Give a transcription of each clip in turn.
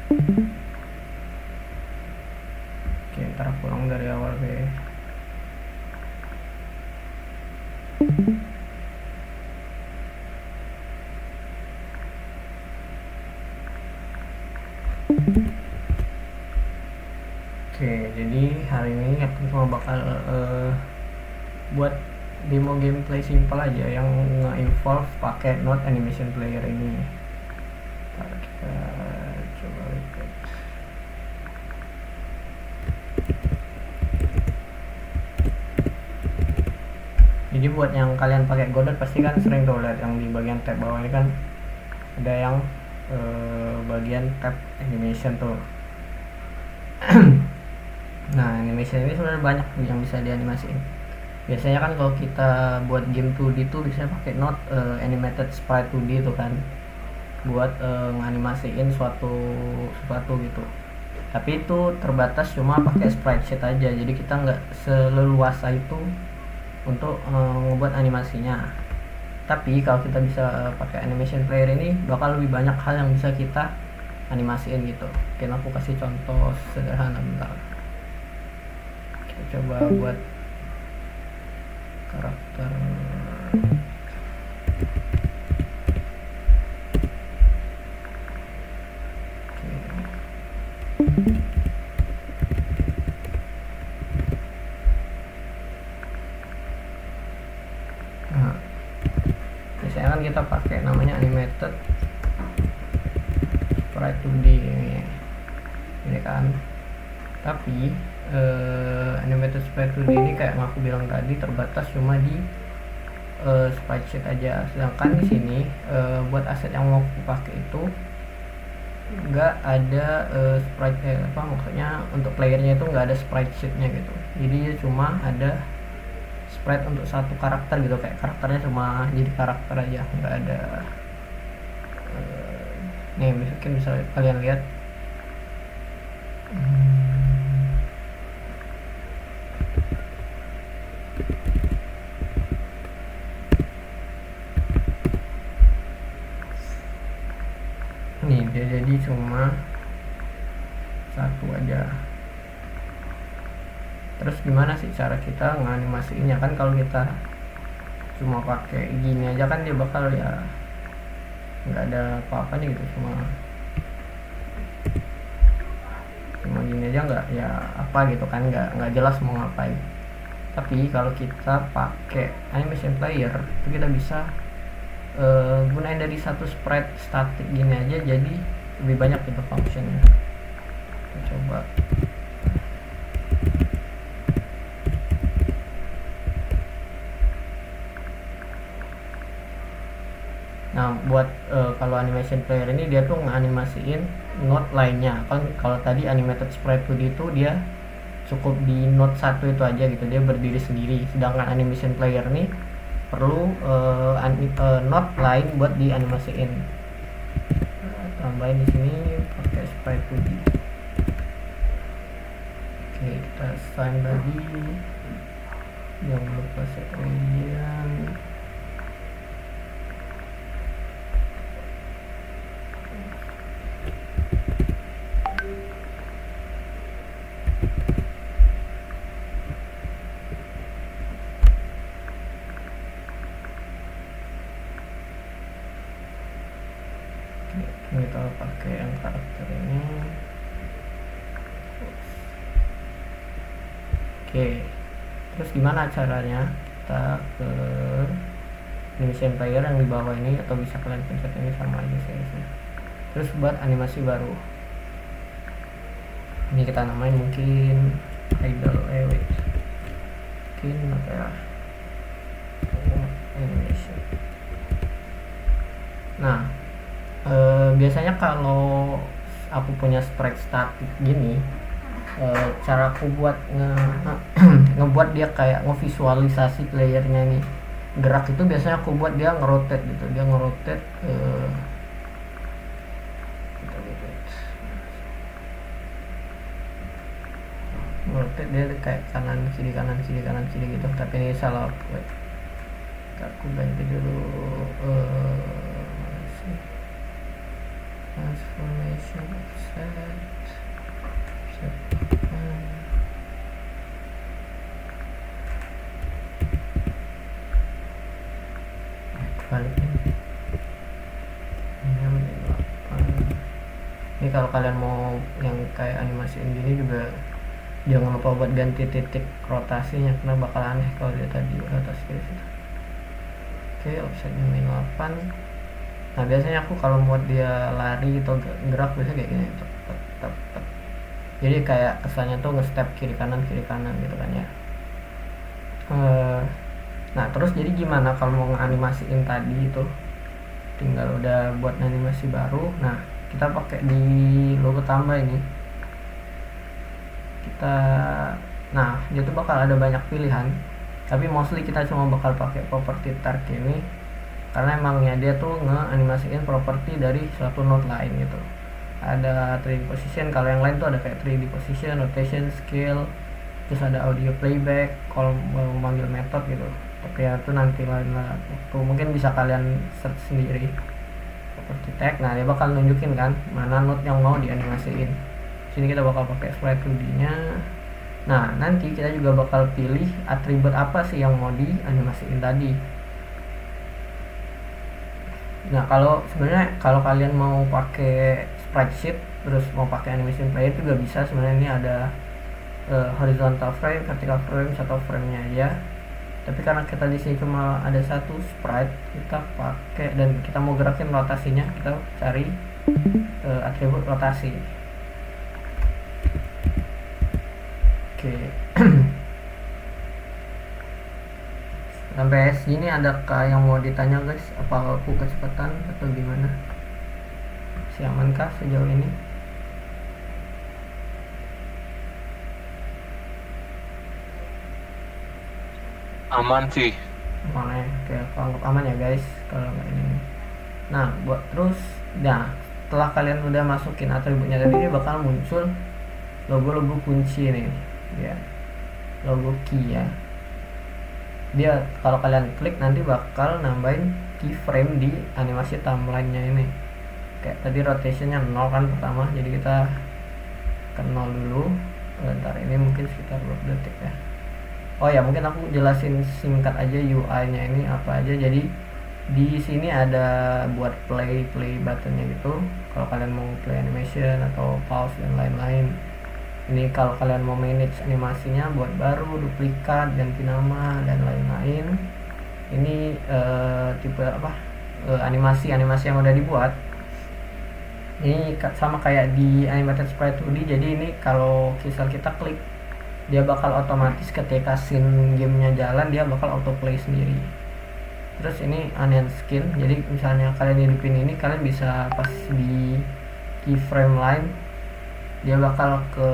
Oke, ntar aku ulang dari awal deh. Oke, jadi hari ini aku cuma bakal buat demo gameplay simple aja yang nge-involve pakai Node Animation Player ini. Ntar kita coba lihat. Jadi buat yang kalian pakai Godot pasti kan sering tuh lihat yang di bagian tab bawah ini kan ada yang bagian tab animation tuh. Nah, animation ini sebenarnya banyak yang bisa dianimasiin. Biasanya kan kalau kita buat game 2D tuh bisa pakai Node animated sprite 2D tuh kan, buat nganimasiin suatu gitu. Tapi itu terbatas cuma pakai sprite sheet aja, jadi kita nggak seleluasa itu untuk ngebuat animasinya. Tapi kalau kita bisa pakai animation player ini bakal lebih banyak hal yang bisa kita animasiin gitu. Mungkin aku kasih contoh sederhana bentar. Kita coba buat karakter. Nah, biasanya kan kita pakai namanya animated sprite 2D ini kan. Tapi animated sprite 2D ini kayak yang aku bilang tadi terbatas cuma di sprite sheet aja. Sedangkan di sini buat aset yang mau aku pakai itu nggak ada sprite maksudnya untuk playernya itu nggak ada sprite sheetnya gitu. Jadi cuma ada sprite untuk satu karakter gitu, kayak karakternya cuma jadi karakter aja, nggak ada nih mungkin bisa kalian lihat. Nih dia jadi cuma satu aja. Terus gimana sih cara kita nganimasiinnya? Kan kalau kita cuma pakai gini aja kan dia bakal ya nggak ada apa-apa nih gitu, cuma gini aja nggak ya apa gitu kan, nggak jelas mau ngapain. Tapi kalau kita pakai animation player itu kita bisa gunain dari satu sprite static gini aja jadi lebih banyak gitu functionnya. Kita coba. Nah, buat kalau animation player ini dia tuh nganimasiin node lainnya. Kan kalau tadi animated sprite 2D itu dia cukup di node satu itu aja gitu, dia berdiri sendiri. Sedangkan animation player ini perlu node lain buat dianimasiin. Tambahin di sini pakai sprite 2D. Oke, kita assign lagi. Jangan lupa set region. Kita pakai yang karakter ini. Oke, terus gimana caranya? Kita ke animation player yang di bawah ini, atau bisa kalian pencet ini sama aja sih. Terus buat animasi baru, ini kita namain mungkin idle mungkin apa ya, animation. Nah, biasanya kalau aku punya sprite static gini, cara aku buat ngebuat dia kayak ngevisualisasi playernya ini gerak itu biasanya aku buat dia ngerotate gitu, dia ngerotate ngerotate dia kayak kanan kiri kanan kiri kanan kiri gitu. Tapi ini salah, aku ganti dulu transformation offset. Ini kalau kalian mau yang kayak animasiin gini juga jangan lupa buat ganti titik rotasinya, karena bakal aneh kalau dia tadi rotasi ke situ. Oke, offsetnya min 8. Nah biasanya aku kalau buat dia lari atau gerak biasanya kayak gini, tep. Jadi kayak kesannya tuh nge-step kiri kanan gitu kan ya. Nah terus jadi gimana kalau mau nganimasiin tadi itu, tinggal udah buat animasi baru. Nah kita pakai di logo tambah ini, nah dia tuh bakal ada banyak pilihan, tapi mostly kita cuma bakal pakai property tag ini karena emangnya dia tuh nge-animasiin properti dari suatu node lain gitu. Ada 3D position, kalau yang lain tuh ada kayak 3D position, rotation, scale, terus ada audio playback kalau mau memanggil metode gitu. Tapi ya itu nanti lain lah, tuh mungkin bisa kalian search sendiri property tag. Nah dia bakal nunjukin kan mana node yang mau dianimasiin. Sini kita bakal pakai sprite 2D nya. Nah nanti kita juga bakal pilih atribut apa sih yang mau dianimasiin tadi. Nah kalau sebenarnya kalau kalian mau pakai sprite sheet terus mau pakai animation player juga bisa. Sebenarnya ini ada horizontal frame, vertical frame, satu frame-nya aja. Tapi karena kita di sini cuma ada satu sprite, kita pakai dan kita mau gerakin rotasinya, kita cari atribut rotasi. Oke. Sampai sini adakah yang mau ditanya guys? Apa aku kecepatan atau gimana? Masih amankah sejauh ini? Aman sih. Aman ya? Oke, aku anggap aman ya guys kalau nggak ini. Nah buat terus, nah setelah kalian udah masukin atributnya tadi, dia bakal muncul logo-logo kunci nih ya, logo key ya. Dia kalau kalian klik nanti bakal nambahin keyframe di animasi timeline-nya ini. Kayak tadi rotationnya 0 kan pertama, jadi kita ke 0 dulu. Bentar, ini mungkin sekitar 20 detik ya. Oh ya, mungkin aku jelasin singkat aja UI-nya ini apa aja. Jadi di sini ada buat play buttonnya gitu. Kalau kalian mau play animation atau pause dan lain-lain. Ini kalau kalian mau manage animasinya, buat baru, duplikat, ganti nama dan lain-lain. Ini tipe apa? Animasi yang udah dibuat. Ini sama kayak di animated sprite 2D. Jadi ini kalau misal kita klik, dia bakal otomatis ketika scene gamenya jalan dia bakal autoplay sendiri. Terus ini onion skin, jadi misalnya kalian hidupin ini, kalian bisa pas di keyframe line dia bakal ke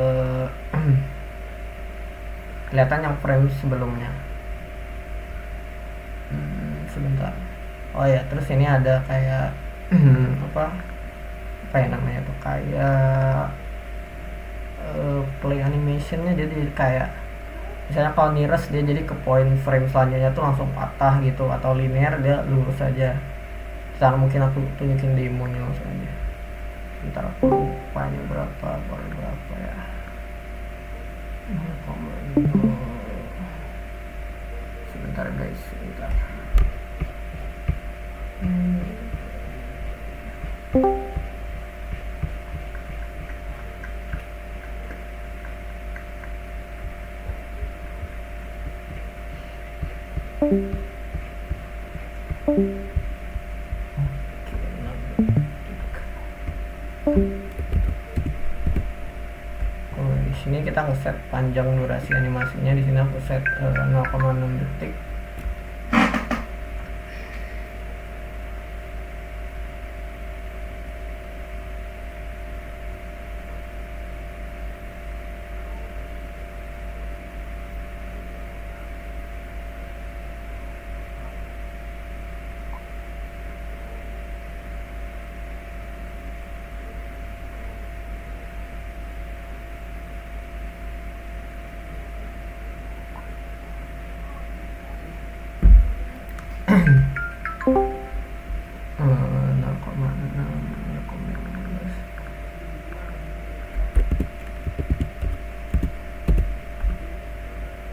kelihatan yang frame sebelumnya. Sebentar. Oh ya, terus ini ada kayak apa ya namanya tuh, kayak play animationnya. Jadi kayak misalnya kalau nearest dia jadi ke point frame selanjutnya tuh langsung patah gitu, atau linear dia lurus aja. Sekarang mungkin aku tunjukin demonya langsung aja. Ntar aku lupanya berapa ya. Sebentar guys, sebentar. Di sini kita ngeset panjang durasi animasinya. Di sini aku set 0,6 detik.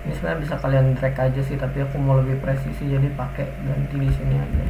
Ini sebenarnya bisa kalian drag aja sih, tapi aku mau lebih presisi jadi pakai ganti di sini aja.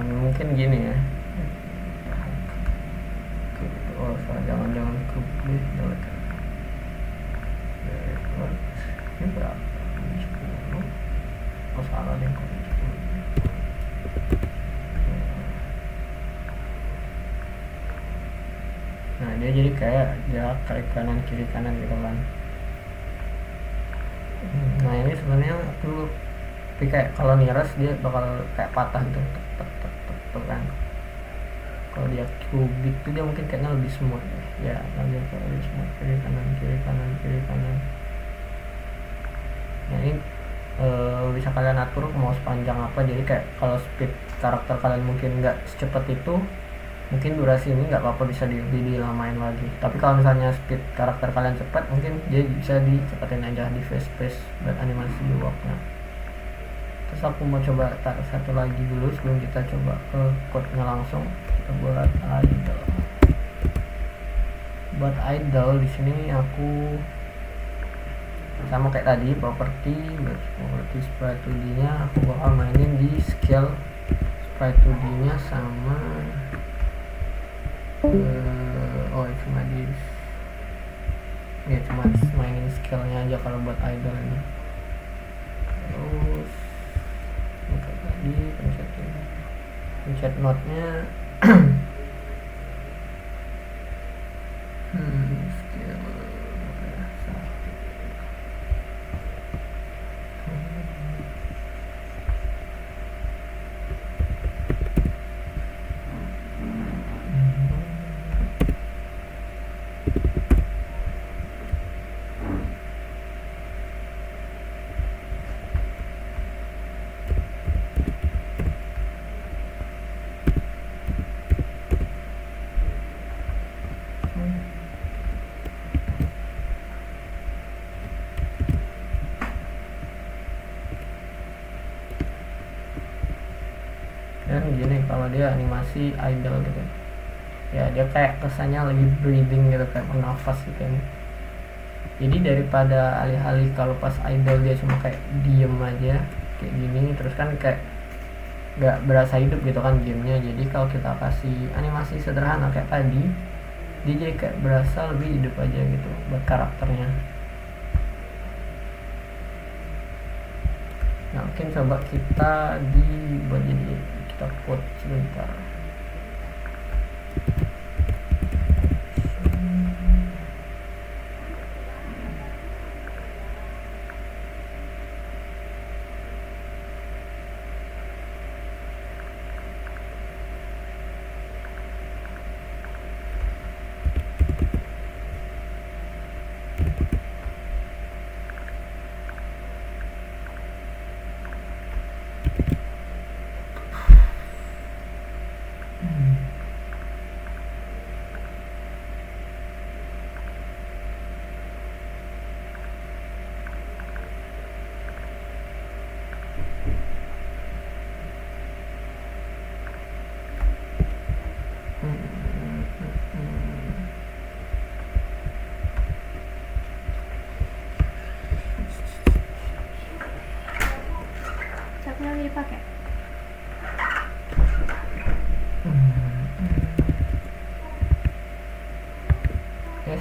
mungkin gini ya. Oh jangan publik jelek. Ini berapa? 10. Oh salah deh kok 10. Nah dia jadi kayak gerak kiri kanan gitu kan. Nah ini sebenarnya aku tapi kayak kalau niras dia bakal kayak patah gitu tek kan. Kalau dia kubik tuh dia mungkin kayaknya lebih smooth ya, lebih smooth kiri kanan. Nah ini bisa kalian atur mau sepanjang apa, jadi kayak kalau speed karakter kalian mungkin nggak secepat itu, mungkin durasi ini nggak apa-apa bisa dilamain lagi. Tapi kalau misalnya speed karakter kalian cepat, mungkin dia bisa dicepatin aja di fast pace buat animasi walknya. Terus aku mau coba taruh satu lagi dulu sebelum kita coba ke code-nya langsung. Kita buat idle di sini aku sama kayak tadi properti sprite 2D nya aku bakal mainin di scale sprite 2D nya sama cuma mainin scale nya aja kalau buat idle ini. Terus kayak tadi pencet node nya scale dan gini kalau dia animasi idle gitu ya, dia kayak kesannya lagi breathing gitu, kayak bernafas gitu kan. Jadi daripada alih-alih kalau pas idle dia cuma kayak diem aja kayak gini terus kan kayak nggak berasa hidup gitu kan gamenya. Jadi kalau kita kasih animasi sederhana kayak tadi, dia jadi kayak berasa lebih hidup aja gitu buat karakternya. Nah mungkin coba kita buat jadi kita code sebentar. Catnya lagi dipakai.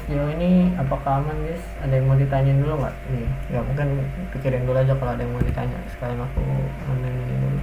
Sejauh ini apakah aman guys? Ada yang mau ditanyain dulu nggak? Nih, ya mungkin pikirin dulu aja kalau ada yang mau ditanya. Sekalian aku amanin ini dulu.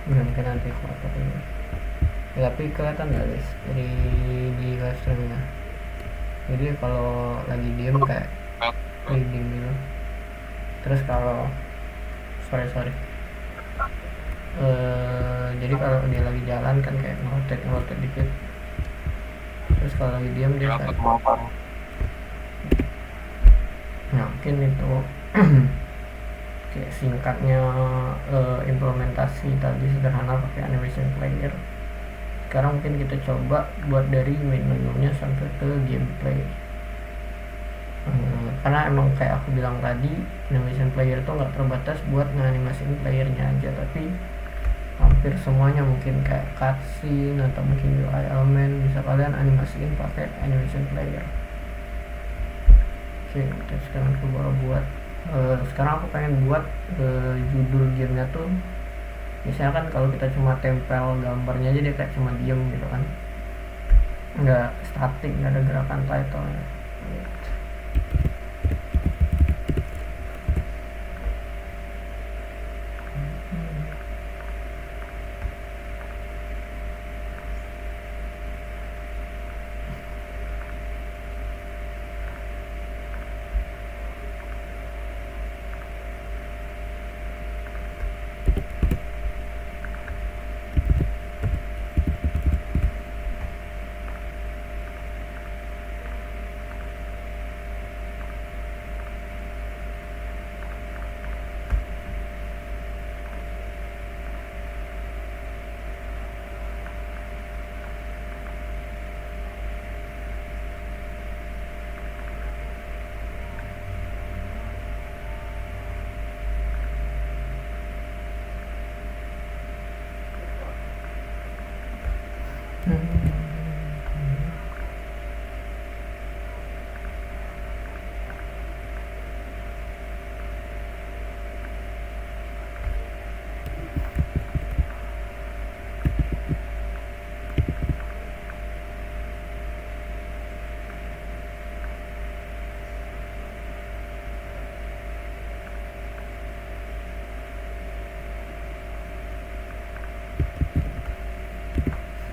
mungkin nanti aku upload ini ya, tapi kelihatan nggak guys dari di live streamnya, jadi kalau lagi diem kayak reading gitu, terus kalau sorry jadi kalau dia lagi jalan kan kayak ngerotate dikit, terus kalau lagi diem dia kayak nah mungkin itu kayak singkatnya implementasi tadi sederhana pakai animation player. Sekarang mungkin kita coba buat dari main menunya sampai ke gameplay. Karena emang kayak aku bilang tadi, animation player itu nggak terbatas buat nganimasiin playernya aja, tapi hampir semuanya mungkin kayak cutscene atau mungkin UI element bisa kalian animasiin pakai animation player. Oke, kita sekarang coba buat sekarang aku pengen buat judul gamenya tuh, misalnya kan kalau kita cuma tempel gambarnya aja dia kayak cuma diem gitu kan, nggak statik, nggak ada gerakan title-nya gitu.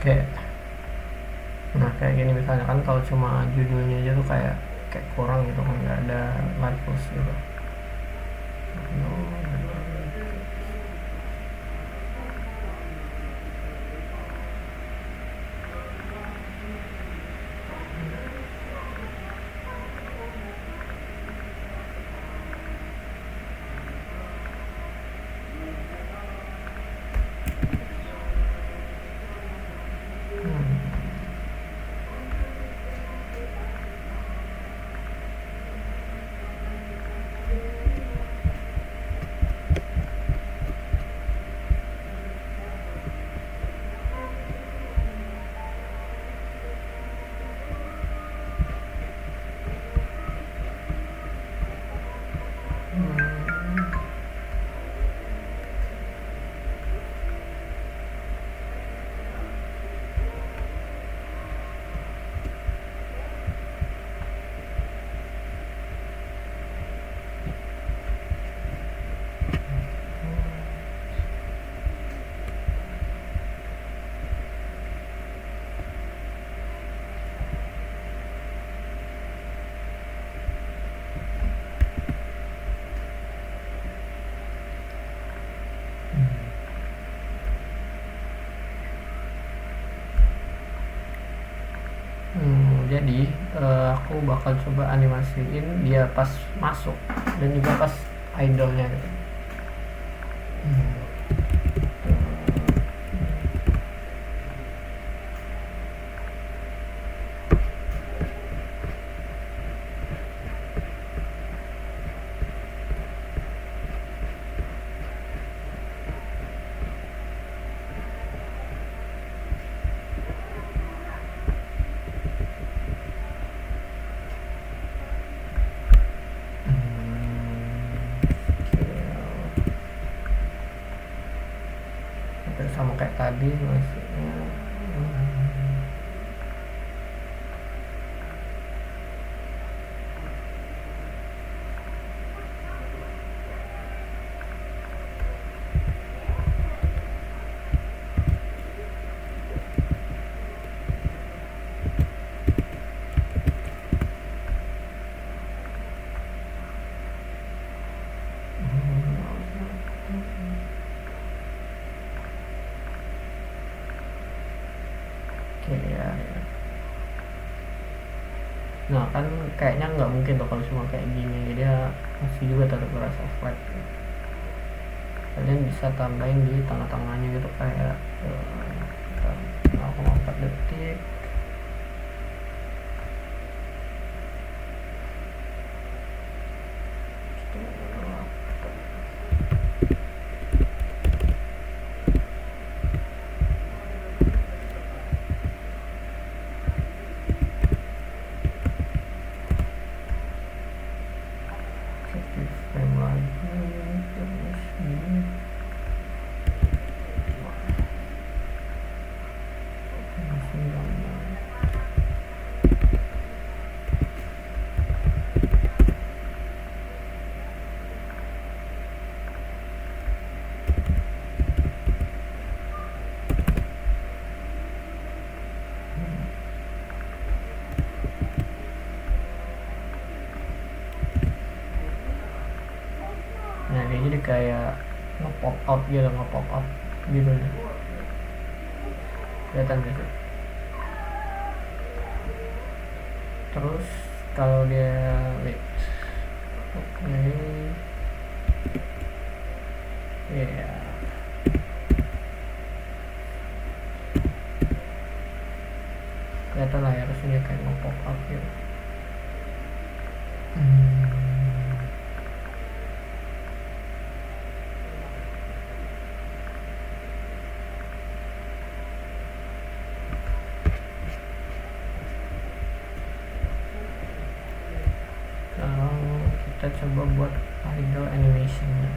Oke, nah kayak gini misalnya kan kalau cuma judulnya aja tuh kayak kurang gitu kan, nggak ada live gitu. Jadi aku bakal coba animasiin dia pas masuk dan juga pas idolnya gitu. tadi maksudnya oke ya. Nah kan kayaknya nggak mungkin tuh kalau cuma kayak gini, dia masih juga tetap berasa flat. Kalian bisa tambahin di tengah-tengahnya gitu kayak 0,4 detik. Frame lagi terus ini langsung gambar. Nah dia jadi kayak nge-pop out gitu, nge-pop up gitu nih. Kelihatan gitu. Terus kalau dia wait, oke, ya kelihatan lah ya, harusnya kayak nge-pop up gitu. Kita coba buat idle animationnya.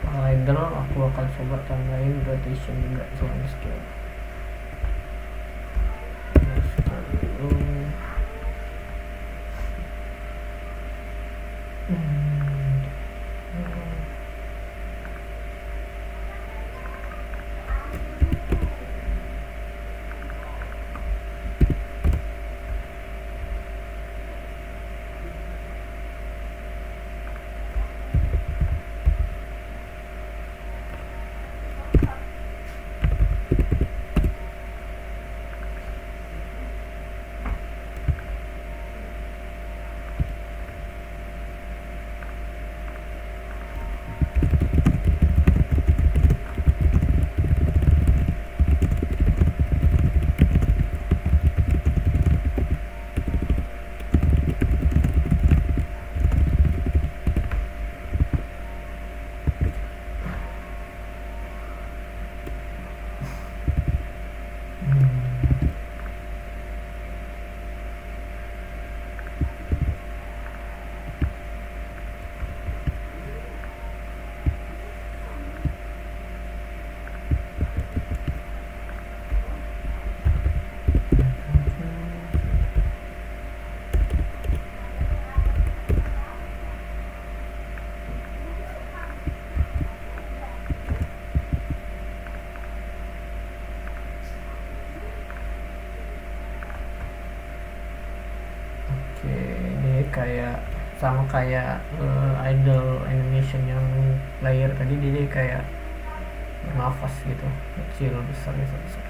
Kalau idle aku akan coba tambahin rotation juga selain scale. Kayak sama kayak idle animation yang player tadi, dia kayak bernafas gitu, kecil besar besar besar.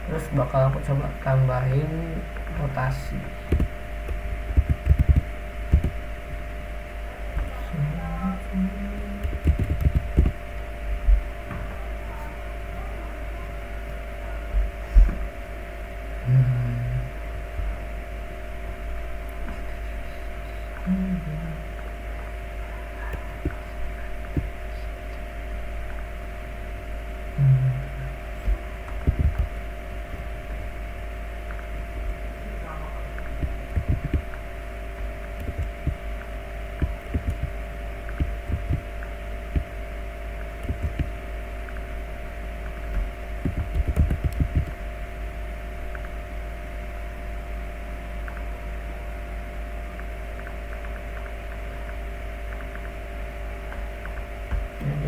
Terus bakal aku coba tambahin rotasi.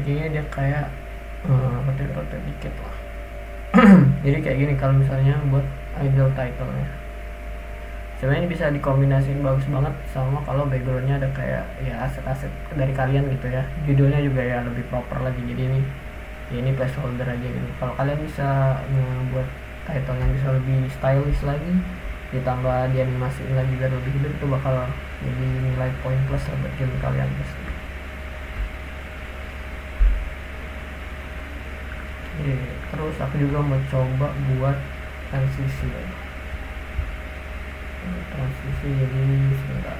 jadinya dia kayak rotate dikit lah. Jadi kayak gini kalau misalnya buat idle title-nya, sebenarnya bisa dikombinasiin bagus banget sama kalau backgroundnya ada kayak ya aset-aset dari kalian gitu ya, judulnya juga ya lebih proper lagi. Jadi ini placeholder aja gitu. Kalau kalian bisa buat title yang bisa lebih stylish lagi, ditambah dianimasiin lagi biar lebih hidup, itu bakal jadi nilai poin plus buat game kalian pasti. Terus aku juga mau coba buat transisi ya. Transisi jadi sebentar.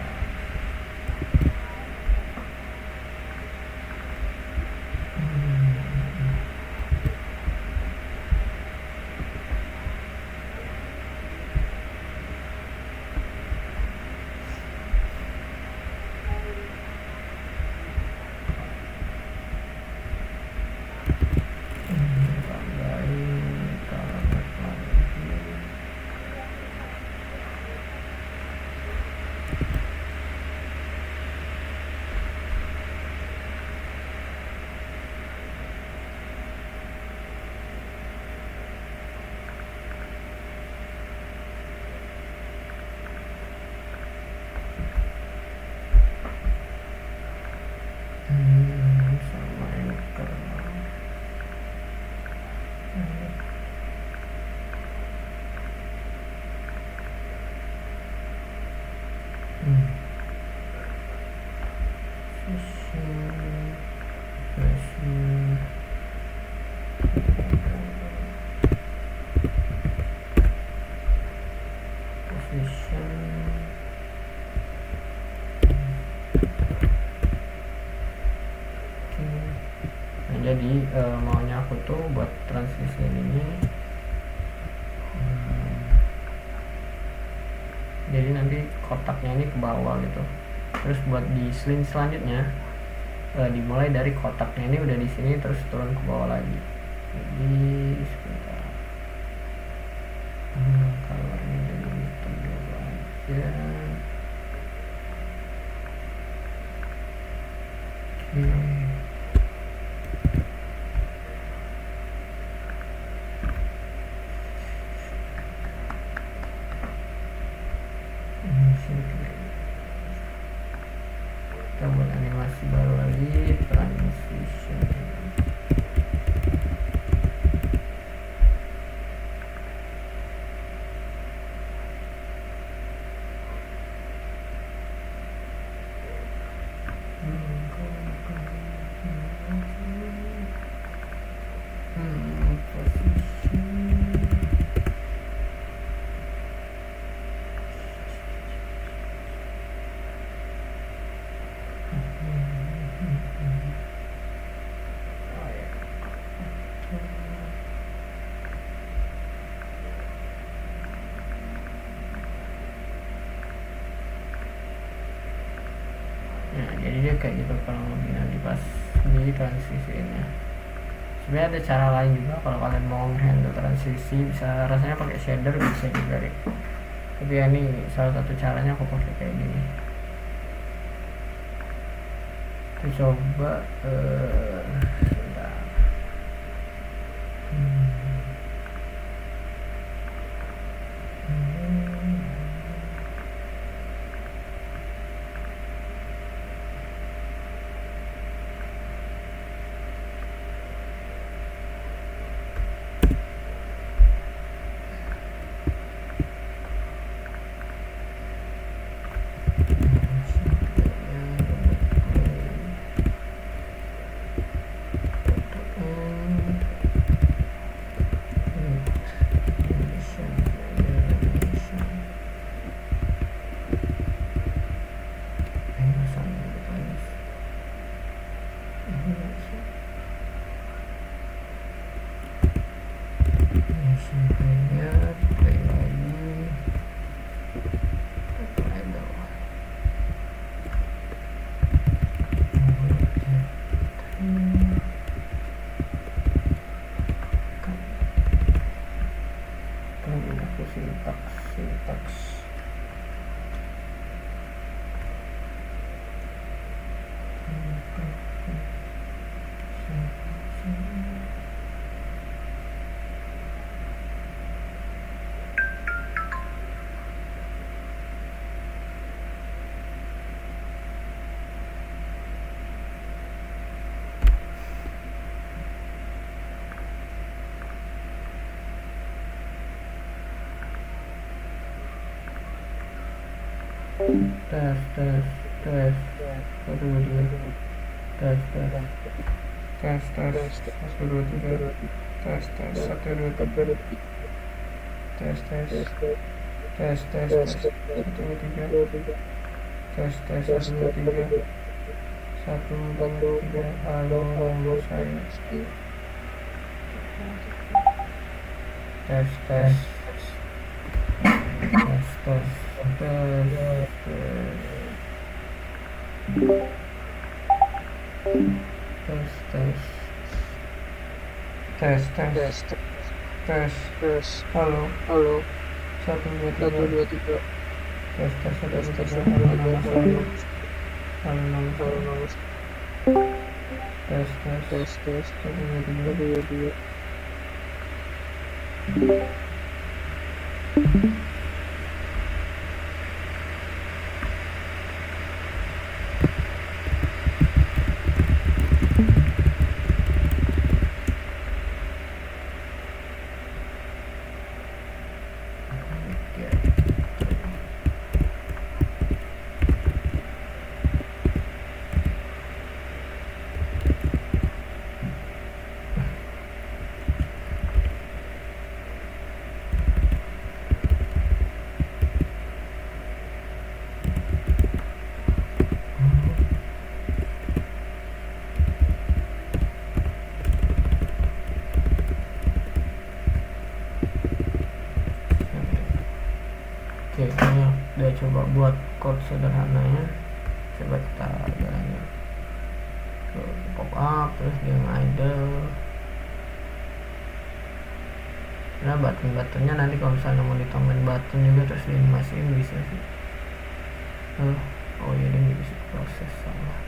Sama anchor. Jadi maunya aku tuh buat transisi ini, jadi nanti kotaknya ini ke bawah gitu. Terus buat di screen selanjutnya dimulai dari kotaknya ini udah di sini terus turun ke bawah lagi. Jadi sebentar, colornya jadi hitam dulu aja. Kita buat animasi baru lagi, transition. Jadi dia kayak gitu kalau lebih nanti pas di transisinya. Sebenarnya ada cara lain juga kalau kalian mau handle transisi, bisa rasanya pakai shader bisa juga deh. Tapi ya ini salah satu caranya aku pakai kayak gini. Kita coba sebentar. tes tes tes 1 2 3 tes tes tes tes 1 2 3 tes tes 1 2 3 tes tes tes tes tes 1 2 3 tes tes 1 2 3 1 2 3 halo halo saya tes tes tes tes tes tes tes halo 1 2 3 tes tes 1 2 3 halo nama saya halo nama saya tes tes 1 2 3 Oke, ini udah coba buat code sederhananya. Coba kita jalanin. Pop up, terus dia idle. Nah, button-buttonnya nanti kalau misalnya mau ditambahin button juga terus dianimasiin bisa sih. Oh iya, dia bisa proses. Salah.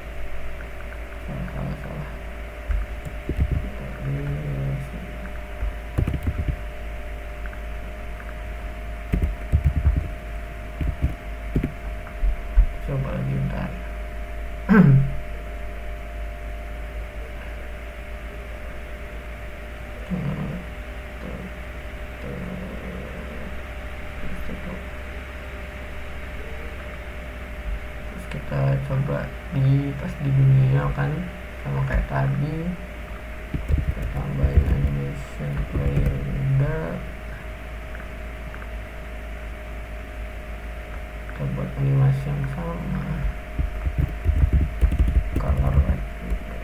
Coba lagi bentar. Terus kita coba pas di dunia kan sama kayak tadi, kita tambahin animation player juga, kita buat animasi yang sama, color light juga.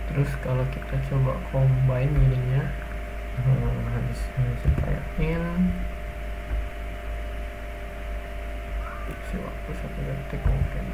Terus kalau kita coba combine ininya, kayak in si waktu 1 detik mungkin.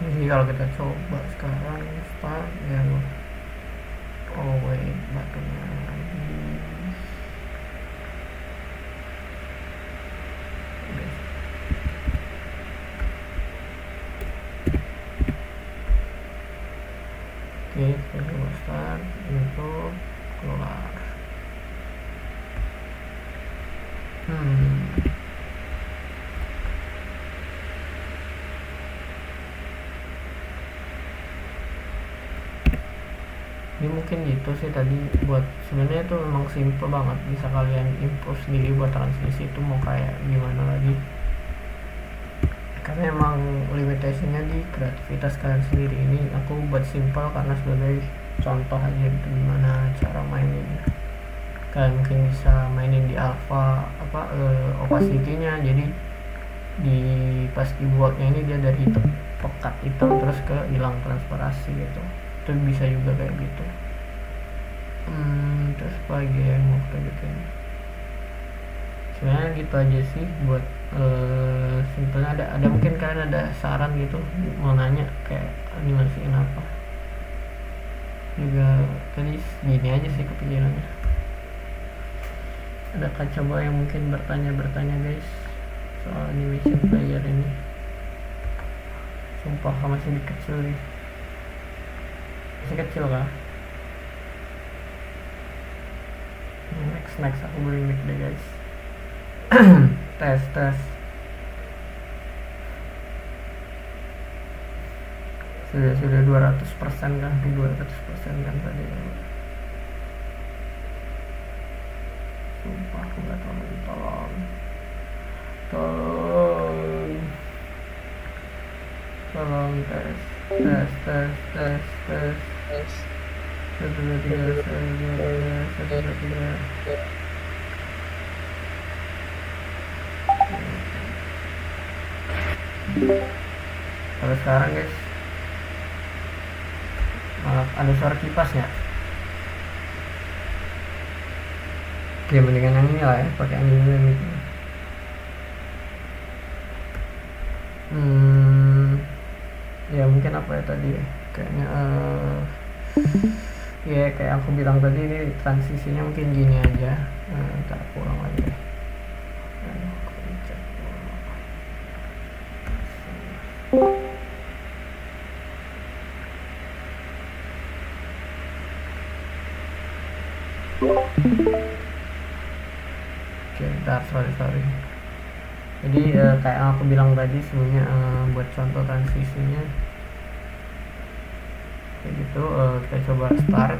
Jadi kalau kita coba sekarang start ya, oh wait, buttonnya lagi. Oke, kita coba start untuk keluar. Ini mungkin gitu sih tadi, buat sebenarnya itu memang simple banget, bisa kalian improve sendiri buat transmisi itu mau kayak gimana lagi, karena emang limitationnya di kreativitas kalian sendiri. Ini aku buat simple karena sebagai contoh aja gitu gimana cara maininnya. Kalian mungkin bisa mainin di alpha opacity-nya, jadi di pas keyboardnya ini dia dari pekat hitam terus ke hilang transparansi gitu, itu bisa juga kayak gitu. Terus lagi yang mau kita bikin sebenarnya gitu aja sih buat simpelnya. Ada mungkin kalian ada saran gitu, mau nanya kayak animasiin apa juga, tadi gini aja sih kepikirannya. Adakah coba yang mungkin bertanya guys soal animation player ini? Sumpah masih kecil nih. Masih kecil kah? Next aku beli mic deh guys. tes sudah 200% kan, 200% kan tadi. Sumpah aku nggak tahu, tolong tes. Satu dua tiga. Kalau sekarang guys malah ada suara kipasnya. Oke, mendingan yang ini lah ya, pakai yang ini. Ya mungkin apa ya tadi ya, kayaknya ya kayak aku bilang tadi, ini transisinya mungkin gini aja. Ntar aku ulang lagi deh. Oke, bentar, sorry. Jadi kayak yang aku bilang tadi sebelumnya, buat contoh transisinya kayak gitu, kita coba start,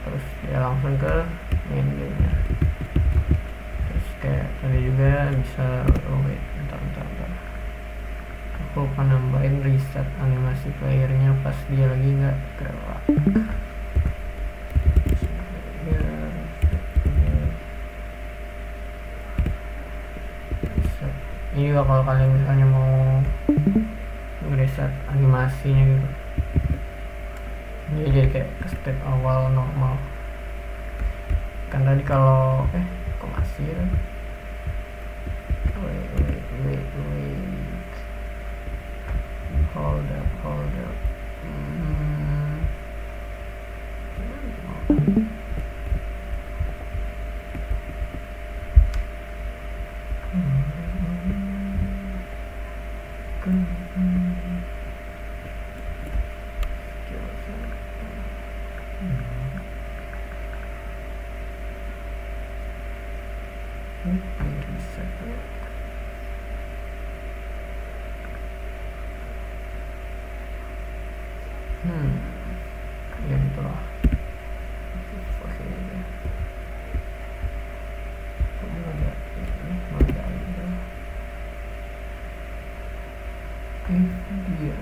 terus ya langsung ke main gamenya. Terus kayak tadi juga bisa, wait, bentar, aku akan nambahin reset animasi playernya pas dia lagi nggak gerak. Ini juga kalau kalian misalnya mau ngereset animasinya gitu, ini jadi kayak ke step awal normal kan. Tadi kalau kok masih ya? Wait, hold up. Ya itulah. Dia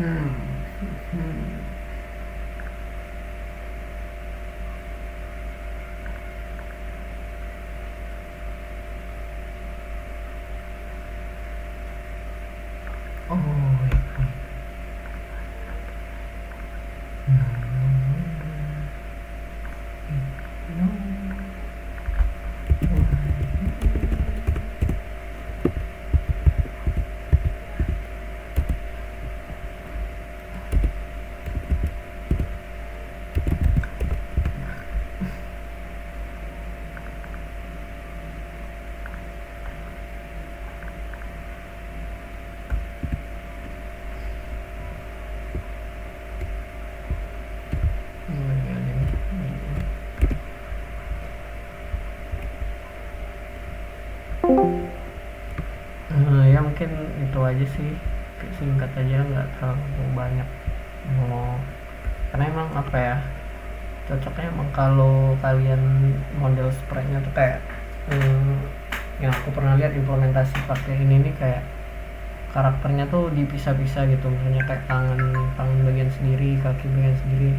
Oh, wait. No. Ya mungkin itu aja sih, singkat aja, nggak terlalu banyak mau, karena emang apa ya, cocoknya emang kalau kalian model sprite-nya tuh kayak yang aku pernah lihat implementasi pakai ini nih, kayak karakternya tuh dipisah-pisah gitu, misalnya kayak tangan bagian sendiri, kaki bagian sendiri,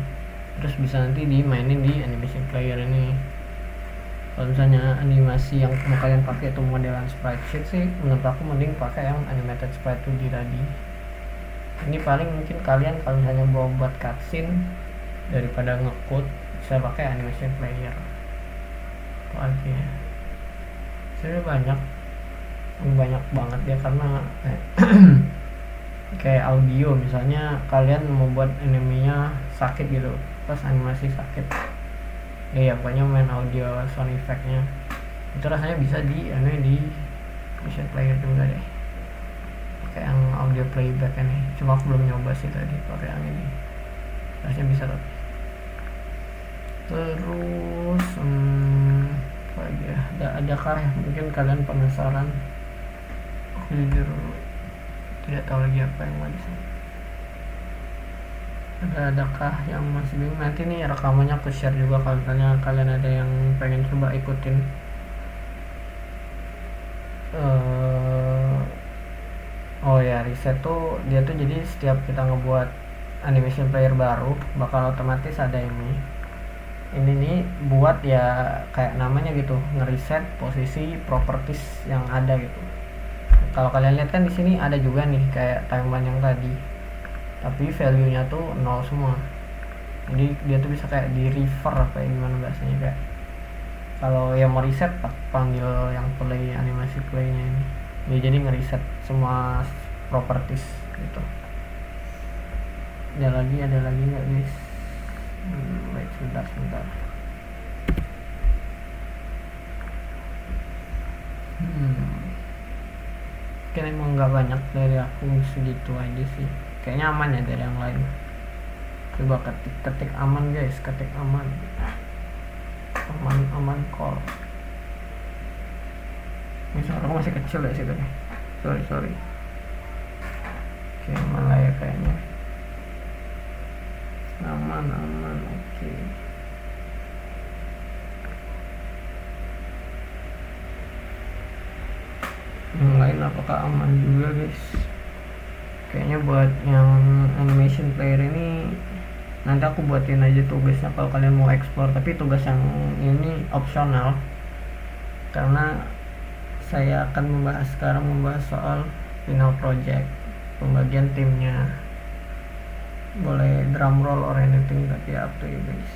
terus bisa nanti dimainin di animation player ini. Kalau misalnya animasi yang mau kalian pakai itu modelan sprite sheet sih, menurut aku mending pakai yang animated sprite 2D tadi. Ini paling mungkin kalian kalau misalnya mau buat cutscene daripada nge-code, bisa pakai animation player. Itu aja ya. Sebenarnya banyak banget ya, karena kayak audio, misalnya kalian mau buat anime-nya sakit gitu, pas animasi sakit, pokoknya main audio sound effect-nya itu rasanya bisa di motion player juga deh, kayak yang audio playback ini. Cuma aku belum nyoba sih tadi pakai yang ini, rasanya bisa tapi. Terus apa lagi ya, adakah mungkin kalian penasaran, aku jujur tidak tahu lagi apa yang mau disini. Adakah yang masih bingung? Nanti nih rekamannya aku share juga kalau misalnya kalian ada yang pengen coba ikutin. Oh ya, riset tuh dia tuh jadi setiap kita ngebuat animation player baru bakal otomatis ada ini nih, buat ya kayak namanya gitu, ngeriset posisi properties yang ada gitu. Kalau kalian lihat kan di sini ada juga nih kayak timeline yang tadi, tapi value nya tuh 0 semua. Jadi dia tuh bisa kayak di refer apa ya, gimana bahasanya, kayak kalau yang mau reset panggil yang play, animasi playnya ini, dia jadi ngeriset semua properties gitu. Ada lagi nggak guys? Wait sebentar. Mungkin emang nggak banyak dari aku, segitu aja sih. Kayaknya aman ya dari yang lain. Coba ketik aman guys, ketik aman call. Ini suara masih kecil ya sih tadi, sorry. Oke, aman lah ya kayaknya, aman oke. Yang lain apakah aman juga guys? Kayaknya buat yang animation player ini nanti aku buatin aja tugasnya kalau kalian mau explore, tapi tugas yang ini opsional karena saya akan membahas soal final project, pembagian timnya. Boleh drum roll or anything, tapi up to you guys.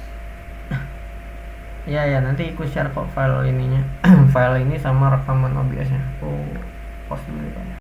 ya nanti ikut share kok file ininya file ini sama rekaman OBS nya. Aku post dulu ya.